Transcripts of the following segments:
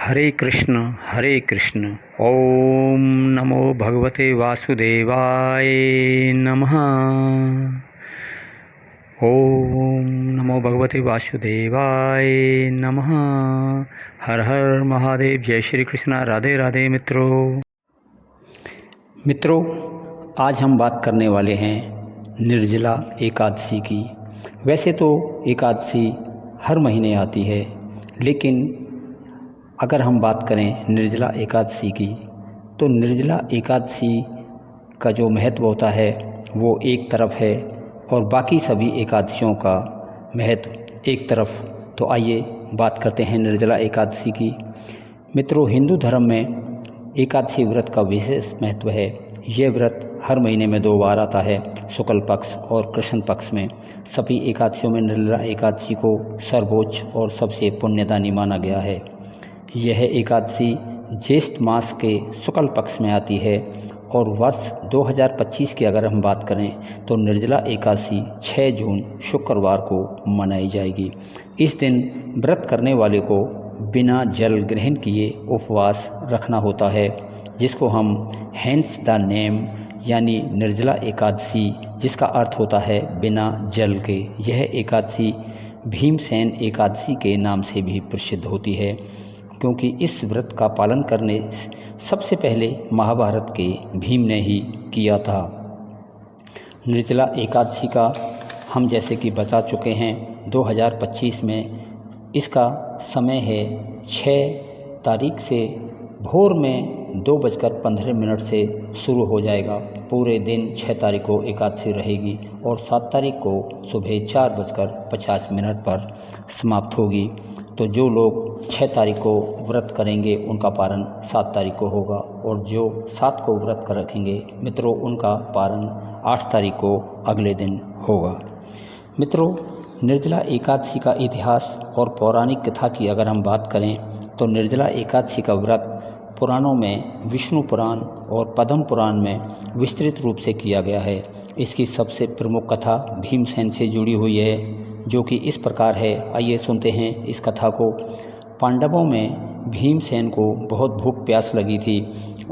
हरे कृष्ण। ओम नमो भगवते वासुदेवाय नमः। ओम नमो भगवते वासुदेवाय नमः। हर हर महादेव। जय श्री कृष्ण। राधे राधे मित्रों, आज हम बात करने वाले हैं निर्जला एकादशी की। वैसे तो एकादशी हर महीने आती है, लेकिन अगर हम बात करें निर्जला एकादशी की, तो निर्जला एकादशी का जो महत्व होता है वो एक तरफ है और बाकी सभी एकादशियों का महत्व एक तरफ। तो आइए बात करते हैं निर्जला एकादशी की। मित्रों, हिंदू धर्म में एकादशी व्रत का विशेष महत्व है। यह व्रत हर महीने में 2 बार आता है, शुक्ल पक्ष और कृष्ण पक्ष में। सभी एकादशियों में निर्जला एकादशी को सर्वोच्च और सबसे पुण्यदानी माना गया है। यह एकादशी ज्येष्ठ मास के शुक्ल पक्ष में आती है और वर्ष 2025 की अगर हम बात करें तो निर्जला एकादशी 6 जून शुक्रवार को मनाई जाएगी। इस दिन व्रत करने वाले को बिना जल ग्रहण किए उपवास रखना होता है, जिसको हम हैंस द नेम यानी निर्जला एकादशी, जिसका अर्थ होता है बिना जल के। यह एकादशी भीमसेन एकादशी के नाम से भी प्रसिद्ध होती है, क्योंकि इस व्रत का पालन करने सबसे पहले महाभारत के भीम ने ही किया था। निर्जला एकादशी का हम जैसे कि बता चुके हैं 2025 में इसका समय है 6 तारीख से भोर में 2:15 से शुरू हो जाएगा। पूरे दिन 6 तारीख को एकादशी रहेगी और 7 तारीख को सुबह 4:50 पर समाप्त होगी। तो जो लोग 6 तारीख को व्रत करेंगे उनका पारण 7 तारीख को होगा, और जो 7 को व्रत कर रखेंगे मित्रों उनका पारण 8 तारीख को अगले दिन होगा। मित्रों, निर्जला एकादशी का इतिहास और पौराणिक कथा की अगर हम बात करें तो निर्जला एकादशी का व्रत पुराणों में विष्णु पुराण और पद्म पुराण में विस्तृत रूप से किया गया है। इसकी सबसे प्रमुख कथा भीमसेन से जुड़ी हुई है, जो कि इस प्रकार है। आइए सुनते हैं इस कथा को। पांडवों में भीमसेन को बहुत भूख प्यास लगी थी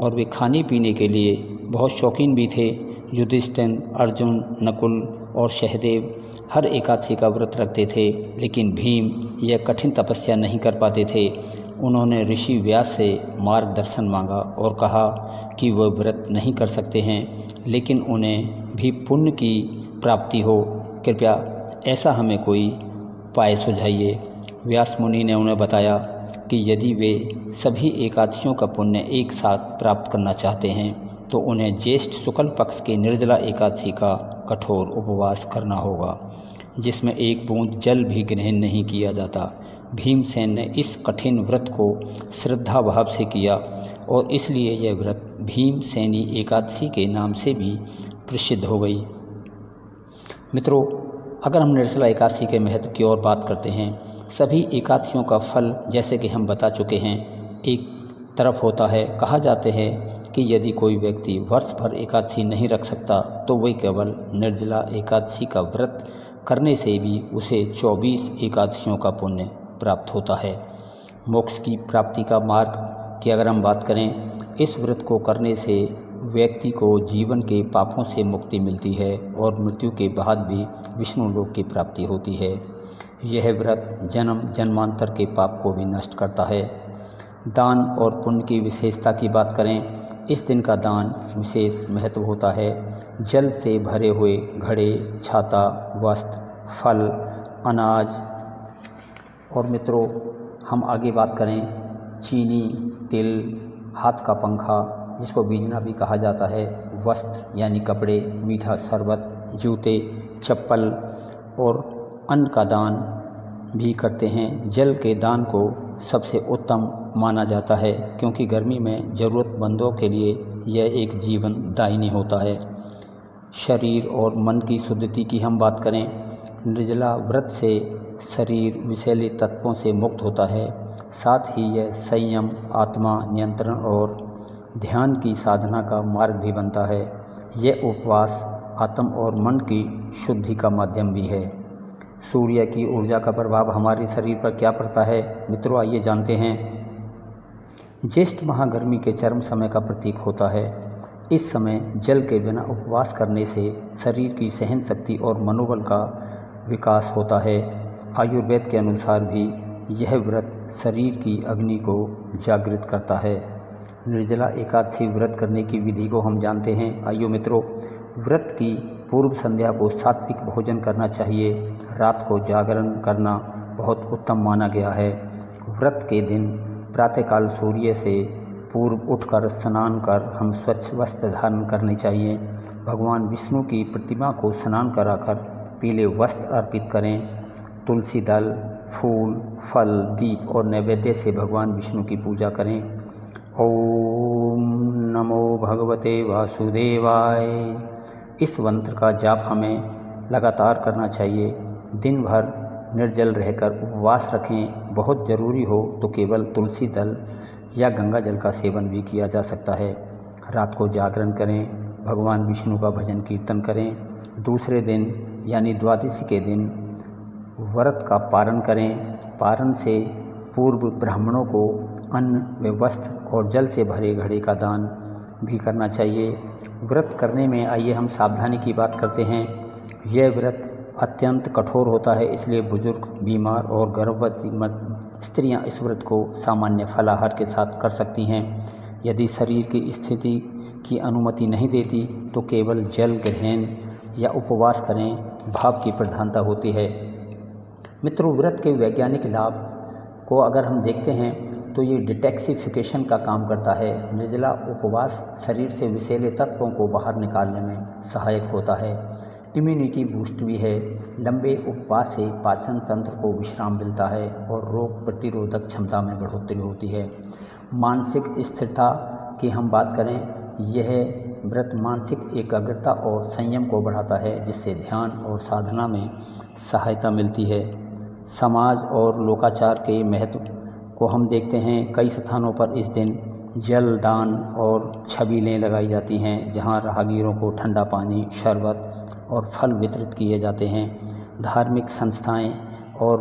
और वे खाने पीने के लिए बहुत शौकीन भी थे। युधिष्ठिर, अर्जुन, नकुल और सहदेव हर एकादशी का व्रत रखते थे, लेकिन भीम यह कठिन तपस्या नहीं कर पाते थे। उन्होंने ऋषि व्यास से मार्गदर्शन मांगा और कहा कि वह व्रत नहीं कर सकते हैं, लेकिन उन्हें भी पुण्य की प्राप्ति हो। कृपया ऐसा हमें कोई उपाय सुझाइए। व्यास मुनि ने उन्हें बताया कि यदि वे सभी एकादशियों का पुण्य एक साथ प्राप्त करना चाहते हैं तो उन्हें ज्येष्ठ शुक्ल पक्ष के निर्जला एकादशी का कठोर उपवास करना होगा, जिसमें एक बूंद जल भी ग्रहण नहीं किया जाता। भीमसेन ने इस कठिन व्रत को श्रद्धा भाव से किया और इसलिए यह व्रत भीमसेनी एकादशी के नाम से भी प्रसिद्ध हो गई। मित्रों, अगर हम निर्जला एकादशी के महत्व की ओर बात करते हैं, सभी एकादशियों का फल जैसे कि हम बता चुके हैं एक तरफ होता है। कहा जाते हैं कि यदि कोई व्यक्ति वर्ष भर एकादशी नहीं रख सकता तो वह केवल निर्जला एकादशी का व्रत करने से भी उसे 24 एकादशियों का पुण्य प्राप्त होता है। मोक्ष की प्राप्ति का मार्ग की अगर हम बात करें, इस व्रत को करने से व्यक्ति को जीवन के पापों से मुक्ति मिलती है और मृत्यु के बाद भी विष्णु लोक की प्राप्ति होती है। यह व्रत जन्म जन्मांतर के पाप को भी नष्ट करता है। दान और पुण्य की विशेषता की बात करें, इस दिन का दान विशेष महत्व होता है। जल से भरे हुए घड़े, छाता, वस्त्र, फल, अनाज और मित्रों हम आगे बात करें चीनी, तिल, हाथ का पंखा जिसको बीजना भी कहा जाता है, वस्त्र यानी कपड़े, मीठा शरबत, जूते, चप्पल और अन्न का दान भी करते हैं। जल के दान को सबसे उत्तम माना जाता है, क्योंकि गर्मी में ज़रूरतमंदों के लिए यह एक जीवन दायिनी होता है। शरीर और मन की शुद्धि की हम बात करें, निर्जला व्रत से शरीर विषैले तत्वों से मुक्त होता है। साथ ही यह संयम, आत्मा नियंत्रण और ध्यान की साधना का मार्ग भी बनता है। यह उपवास आत्म और मन की शुद्धि का माध्यम भी है। सूर्य की ऊर्जा का प्रभाव हमारे शरीर पर क्या पड़ता है मित्रों, आइए जानते हैं। ज्येष्ठ माह गर्मी के चरम समय का प्रतीक होता है। इस समय जल के बिना उपवास करने से शरीर की सहन शक्ति और मनोबल का विकास होता है। आयुर्वेद के अनुसार भी यह व्रत शरीर की अग्नि को जागृत करता है। निर्जला एकादशी व्रत करने की विधि को हम जानते हैं। आइए मित्रों, व्रत की पूर्व संध्या को सात्विक भोजन करना चाहिए। रात को जागरण करना बहुत उत्तम माना गया है। व्रत के दिन प्रातःकाल सूर्य से पूर्व उठकर स्नान कर हम स्वच्छ वस्त्र धारण करने चाहिए। भगवान विष्णु की प्रतिमा को स्नान कराकर पीले वस्त्र अर्पित करें। तुलसी दल, फूल, फल, दीप और नैवेद्य से भगवान विष्णु की पूजा करें। ओम नमो भगवते वासुदेवाय। इस मंत्र का जाप हमें लगातार करना चाहिए। दिन भर निर्जल रहकर उपवास रखें। बहुत ज़रूरी हो तो केवल तुलसी दल या गंगा जल का सेवन भी किया जा सकता है। रात को जागरण करें, भगवान विष्णु का भजन कीर्तन करें। दूसरे दिन यानी द्वादशी के दिन व्रत का पारण करें। पारण से पूर्व ब्राह्मणों को अन्न व वस्त्र और जल से भरे घड़े का दान भी करना चाहिए। व्रत करने में आइए हम सावधानी की बात करते हैं। यह व्रत अत्यंत कठोर होता है, इसलिए बुजुर्ग, बीमार और गर्भवती स्त्रियां इस व्रत को सामान्य फलाहार के साथ कर सकती हैं। यदि शरीर की स्थिति की अनुमति नहीं देती तो केवल जल ग्रहण या उपवास करें। भाव की प्रधानता होती है। मित्रों, व्रत के वैज्ञानिक लाभ को अगर हम देखते हैं तो ये डिटॉक्सिफिकेशन का काम करता है। निर्जला उपवास शरीर से विषैले तत्वों को बाहर निकालने में सहायक होता है। इम्यूनिटी बूस्ट भी है। लंबे उपवास से पाचन तंत्र को विश्राम मिलता है और रोग प्रतिरोधक क्षमता में बढ़ोतरी होती है। मानसिक स्थिरता की हम बात करें, यह व्रत मानसिक एकाग्रता और संयम को बढ़ाता है, जिससे ध्यान और साधना में सहायता मिलती है। समाज और लोकाचार के महत्व को हम देखते हैं। कई स्थानों पर इस दिन जल दान और छबीलें लगाई जाती हैं, जहां राहगीरों को ठंडा पानी, शरबत और फल वितरित किए जाते हैं। धार्मिक संस्थाएं और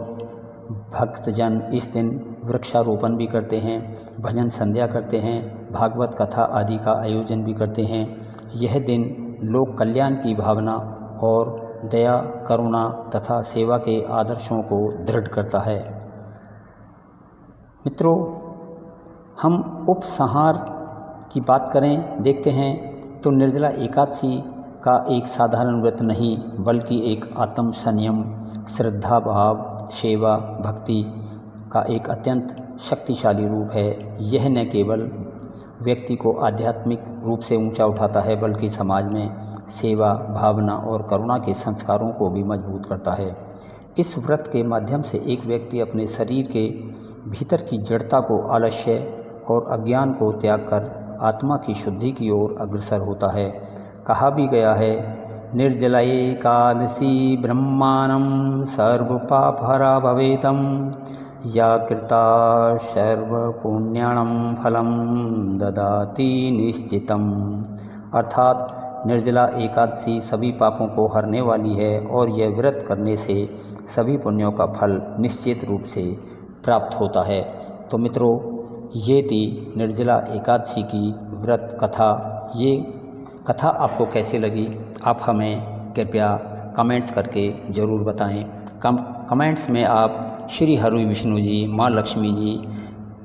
भक्तजन इस दिन वृक्षारोपण भी करते हैं, भजन संध्या करते हैं, भागवत कथा आदि का आयोजन भी करते हैं। यह दिन लोक कल्याण की भावना और दया, करुणा तथा सेवा के आदर्शों को दृढ़ करता है। मित्रों, हम उपसंहार की बात करें, देखते हैं तो निर्जला एकादशी का एक साधारण व्रत नहीं, बल्कि एक आत्म संयम, श्रद्धा भाव, सेवा, भक्ति का एक अत्यंत शक्तिशाली रूप है। यह न केवल व्यक्ति को आध्यात्मिक रूप से ऊंचा उठाता है, बल्कि समाज में सेवा, भावना और करुणा के संस्कारों को भी मजबूत करता है। इस व्रत के माध्यम से एक व्यक्ति अपने शरीर के भीतर की जड़ता को, आलस्य और अज्ञान को त्याग कर आत्मा की शुद्धि की ओर अग्रसर होता है। कहा भी गया है, निर्जला एकादशी ब्रह्माणं सर्व पापहरा भवेतम या कृता सर्व पुण्याणं फलम ददाति निश्चितम। अर्थात निर्जला एकादशी सभी पापों को हरने वाली है और यह व्रत करने से सभी पुण्यों का फल निश्चित रूप से प्राप्त होता है। तो मित्रों, ये थी निर्जला एकादशी की व्रत कथा। ये कथा आपको कैसी लगी, आप हमें कृपया कमेंट्स करके ज़रूर बताएं। कमेंट्स में आप श्री हरि विष्णु जी, माँ लक्ष्मी जी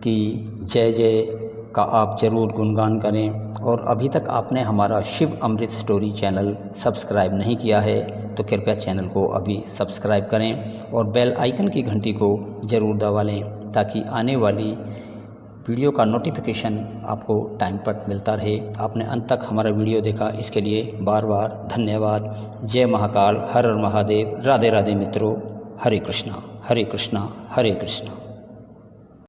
की जय जय का आप ज़रूर गुणगान करें। और अभी तक आपने हमारा शिव अमृत स्टोरी चैनल सब्सक्राइब नहीं किया है तो कृपया चैनल को अभी सब्सक्राइब करें और बेल आइकन की घंटी को ज़रूर दबा लें, ताकि आने वाली वीडियो का नोटिफिकेशन आपको टाइम पर मिलता रहे। आपने अंत तक हमारा वीडियो देखा, इसके लिए बार बार धन्यवाद। जय महाकाल, हर हर महादेव, राधे राधे मित्रों। हरे कृष्णा हरे कृष्णा हरे कृष्णा।